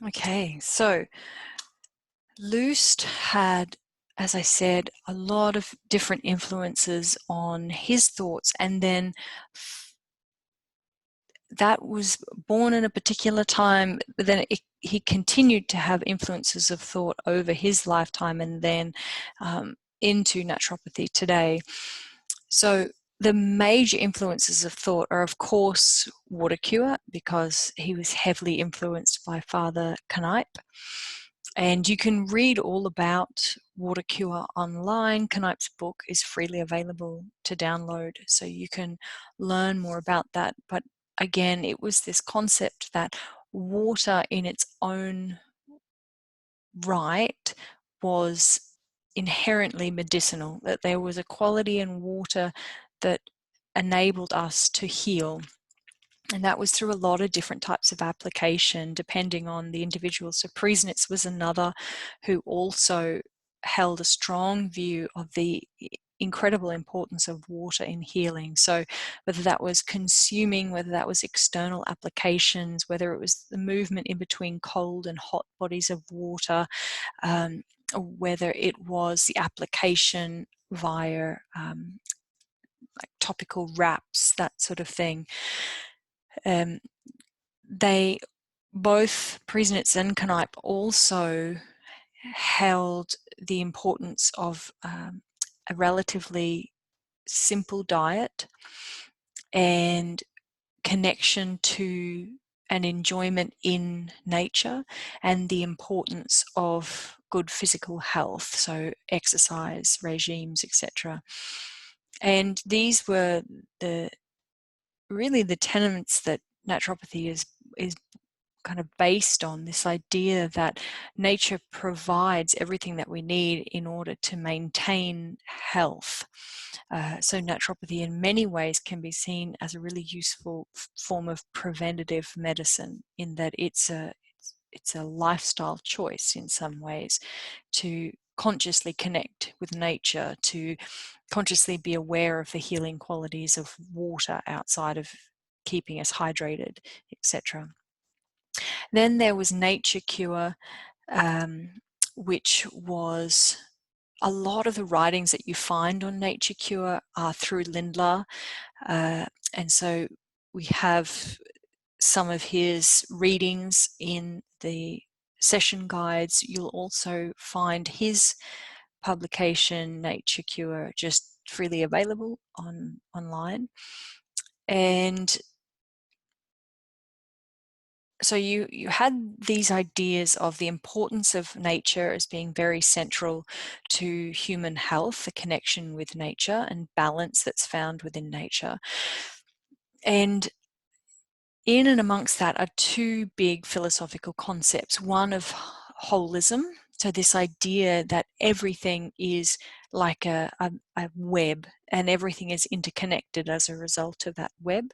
Okay, so Loost had, as I said, a lot of different influences on his thoughts, and then that was born in a particular time, but then he continued to have influences of thought over his lifetime and then into naturopathy today. So the major influences of thought are, of course, water cure, because he was heavily influenced by Father Kanipe. And you can read all about water cure online. Kanipe's book is freely available to download, so you can learn more about that. But again, it was this concept that water in its own right was inherently medicinal, that there was a quality in water that enabled us to heal. And that was through a lot of different types of application, depending on the individual. So Priesnitz was another who also held a strong view of the incredible importance of water in healing. So whether that was consuming, whether that was external applications, whether it was the movement in between cold and hot bodies of water, whether it was the application via like topical wraps, that sort of thing. They both, Priesnitz and Kanipe, also held the importance of a relatively simple diet and connection to an enjoyment in nature, and the importance of good physical health, so exercise regimes, etc. And these were really the tenets that naturopathy is kind of based on, this idea that nature provides everything that we need in order to maintain health. So naturopathy in many ways can be seen as a really useful form of preventative medicine, in that it's a lifestyle choice in some ways to consciously connect with nature, to consciously be aware of the healing qualities of water outside of keeping us hydrated, etc. Then there was Nature Cure, which was a lot of the writings that you find on Nature Cure are through Lindlar. And so we have some of his readings in the session guides. You'll also find his publication, Nature Cure, just freely available online. And so you had these ideas of the importance of nature as being very central to human health, the connection with nature and balance that's found within nature. And in and amongst that are two big philosophical concepts. One of holism, so this idea that everything is like a web, and everything is interconnected as a result of that web,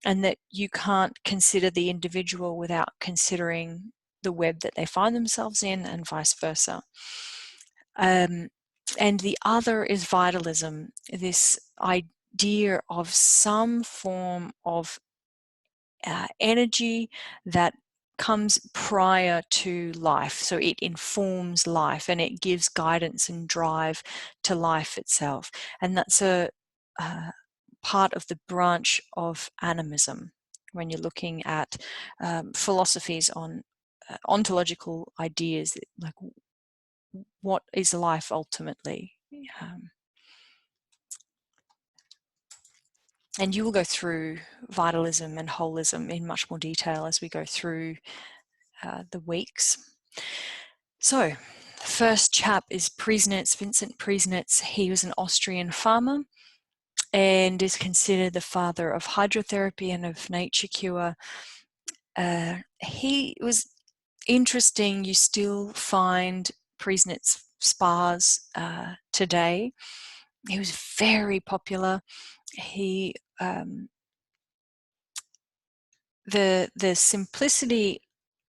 and that you can't consider the individual without considering the web that they find themselves in, and vice versa. And the other is vitalism, this idea of some form of energy that comes prior to life. So it informs life, and it gives guidance and drive to life itself. And that's a part of the branch of animism, when you're looking at philosophies on ontological ideas, like what is life ultimately. And you will go through vitalism and holism in much more detail as we go through the weeks. So, the first chap is Priesnitz, Vincent Priesnitz. He was an Austrian farmer and is considered the father of hydrotherapy and of nature cure. He was interesting. You still find Priesnitz spas today. He was very popular. He the simplicity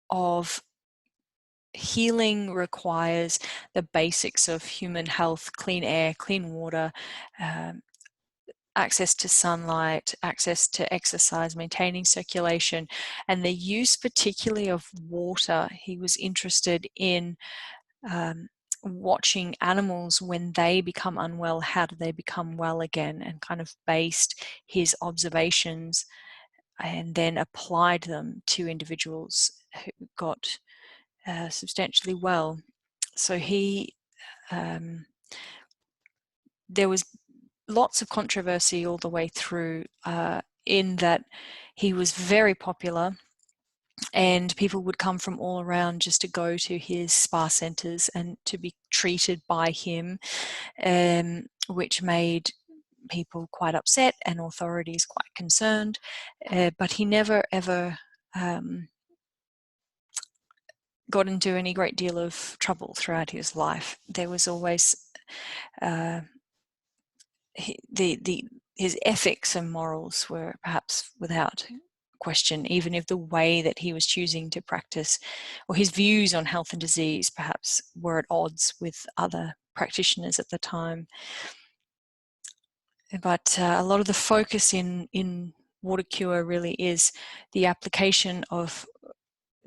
of healing requires the basics of human health: clean air, clean water, access to sunlight, access to exercise, maintaining circulation, and the use particularly of water. He was interested in watching animals when they become unwell, how do they become well again, and kind of based his observations and then applied them to individuals who got substantially well. So there was lots of controversy all the way through in that he was very popular, and people would come from all around just to go to his spa centers and to be treated by him, which made people quite upset and authorities quite concerned. But he never ever got into any great deal of trouble throughout his life. There was always his ethics and morals were perhaps without question, even if the way that he was choosing to practice, or his views on health and disease perhaps were at odds with other practitioners at the time. But a lot of the focus in water cure really is the application of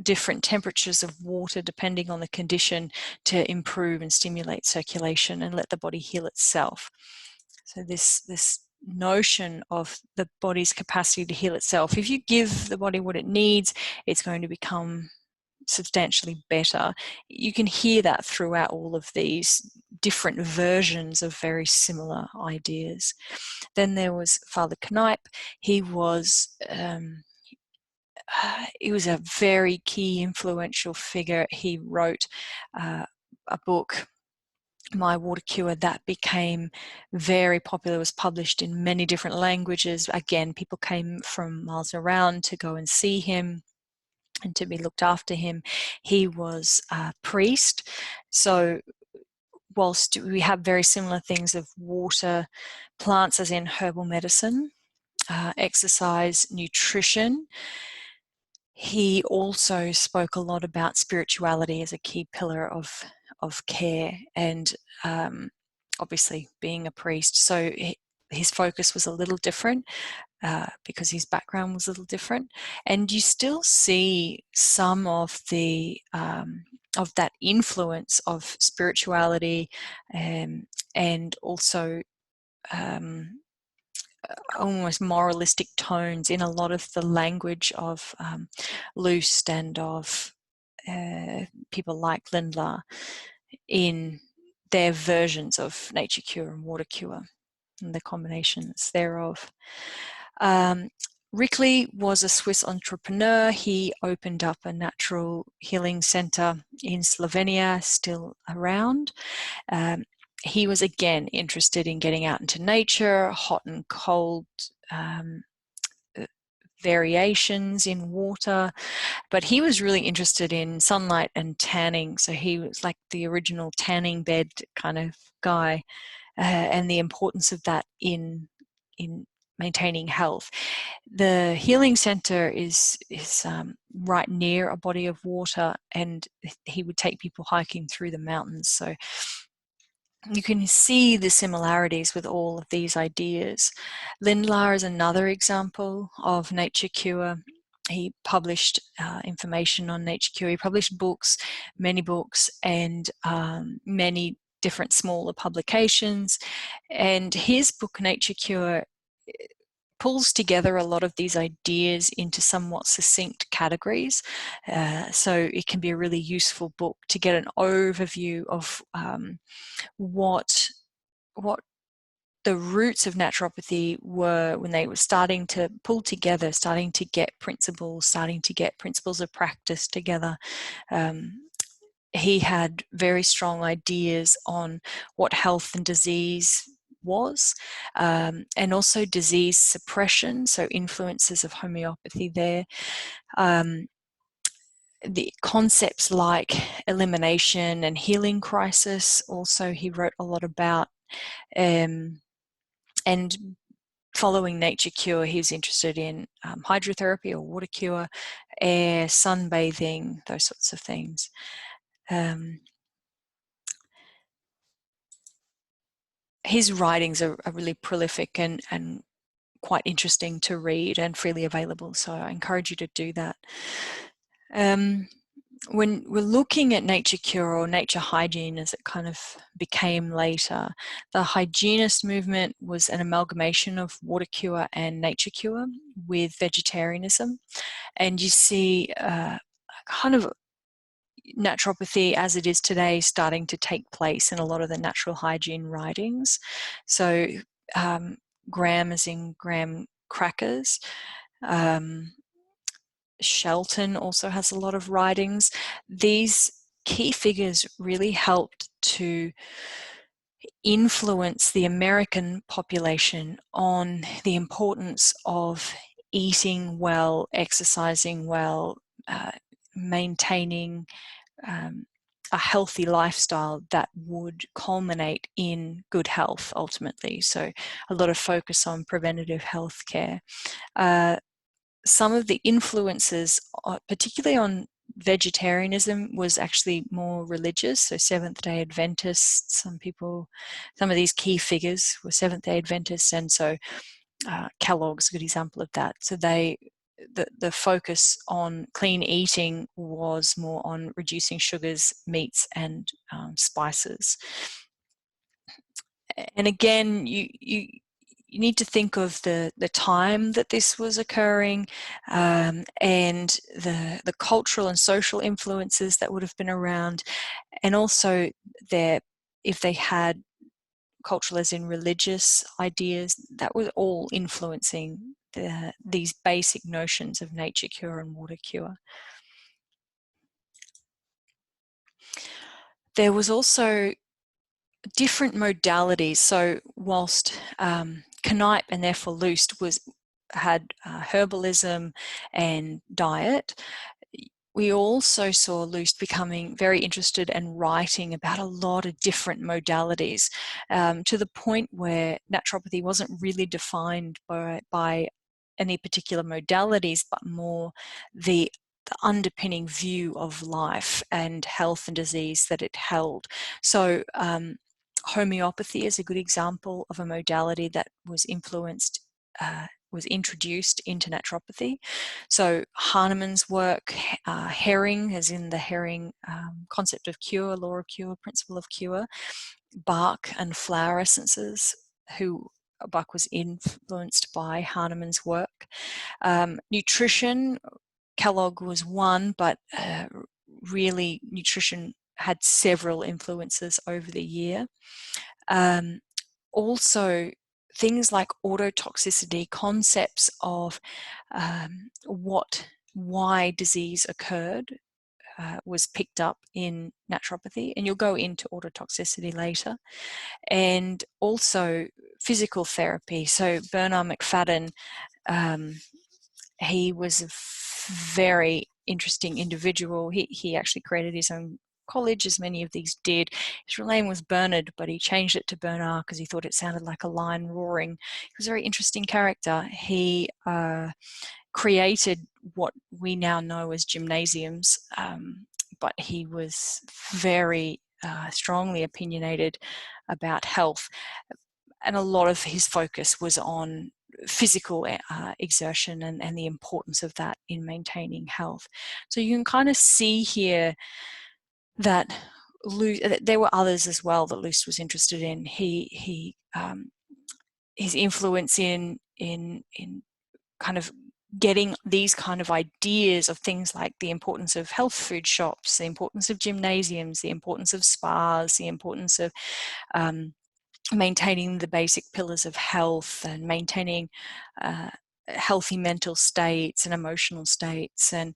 different temperatures of water depending on the condition to improve and stimulate circulation and let the body heal itself. So this notion of the body's capacity to heal itself, if you give the body what it needs, it's going to become substantially better. You can hear that throughout all of these different versions of very similar ideas. Then there was Father Knipe. He was a very key influential figure. He wrote a book, My Water Cure, that became very popular. It was published in many different languages. Again, people came from miles around to go and see him and to be looked after him. He was a priest, so whilst we have very similar things of water, plants as in herbal medicine, exercise, nutrition, he also spoke a lot about spirituality as a key pillar of care, and obviously being a priest. So his focus was a little different because his background was a little different. And you still see some of the of that influence of spirituality and also almost moralistic tones in a lot of the language of Loost and of people like Lindlar in their versions of nature cure and water cure and the combinations thereof. Rickley was a Swiss entrepreneur. He opened up a natural healing center in Slovenia, still around. He was again interested in getting out into nature, hot and cold variations in water, but he was really interested in sunlight and tanning. So he was like the original tanning bed kind of guy, and the importance of that in maintaining health. The healing center is right near a body of water, and he would take people hiking through the mountains. So you can see the similarities with all of these ideas. Lindlar is another example of nature cure. He published information on nature cure. He published books, many books, and many different smaller publications. And his book, Nature Cure, pulls together a lot of these ideas into somewhat succinct categories. So it can be a really useful book to get an overview of what the roots of naturopathy were when they were starting to pull together, starting to get principles of practice together. He had very strong ideas on what health and disease was, and also disease suppression, so influences of homeopathy there. The concepts like elimination and healing crisis, also he wrote a lot about. And following nature cure, he was interested in hydrotherapy or water cure, air, sunbathing, those sorts of things. his writings are really prolific and quite interesting to read and freely available, so I encourage you to do that. When we're looking at nature cure or nature hygiene, as it kind of became later, the hygienist movement was an amalgamation of water cure and nature cure with vegetarianism. And you see kind of naturopathy as it is today starting to take place in a lot of the natural hygiene writings. So Graham, as in Graham crackers. Shelton also has a lot of writings. These key figures really helped to influence the American population on the importance of eating well, exercising well, maintaining a healthy lifestyle that would culminate in good health ultimately. So a lot of focus on preventative health care. Some of the influences, particularly on vegetarianism, was actually more religious. So Seventh-day Adventists, some of these key figures were Seventh-day Adventists, and so Kellogg's a good example of that. So the focus on clean eating was more on reducing sugars, meats, and spices. And again, you need to think of the time that this was occurring, and the cultural and social influences that would have been around, and also if they had cultural as in religious ideas, that was all influencing these basic notions of nature cure and water cure. There was also different modalities. So whilst Knipe and therefore Lust had herbalism and diet, we also saw Lust becoming very interested and writing about a lot of different modalities, to the point where naturopathy wasn't really defined by any particular modalities, but more the underpinning view of life and health and disease that it held. So homeopathy is a good example of a modality that was introduced into naturopathy. So Hahnemann's work, Hering, as in the Hering concept of cure, law of cure, principle of cure, Bach and flower essences, Bach was influenced by Hahnemann's work. Nutrition, Kellogg was one, but really nutrition had several influences over the year. Also, things like autotoxicity, concepts of why disease occurred, was picked up in naturopathy, and you'll go into autotoxicity later. And also physical therapy. So Bernard McFadden, he was a very interesting individual. He actually created his own college, as many of these did. His real name was Bernard, but he changed it to Bernard because he thought it sounded like a lion roaring. He was a very interesting character. He created what we now know as gymnasiums, but he was very strongly opinionated about health, and a lot of his focus was on physical exertion and the importance of that in maintaining health. So you can kind of see here that there were others as well that Lust was interested in. His influence in kind of getting these kind of ideas of things like the importance of health food shops, the importance of gymnasiums, the importance of spas, the importance of maintaining the basic pillars of health and maintaining healthy mental states and emotional states, and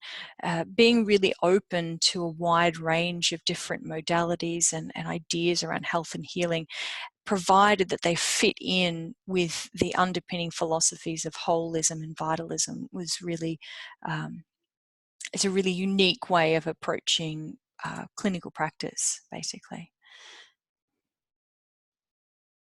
being really open to a wide range of different modalities and ideas around health and healing, provided that they fit in with the underpinning philosophies of holism and vitalism, was really, it's a really unique way of approaching clinical practice, basically.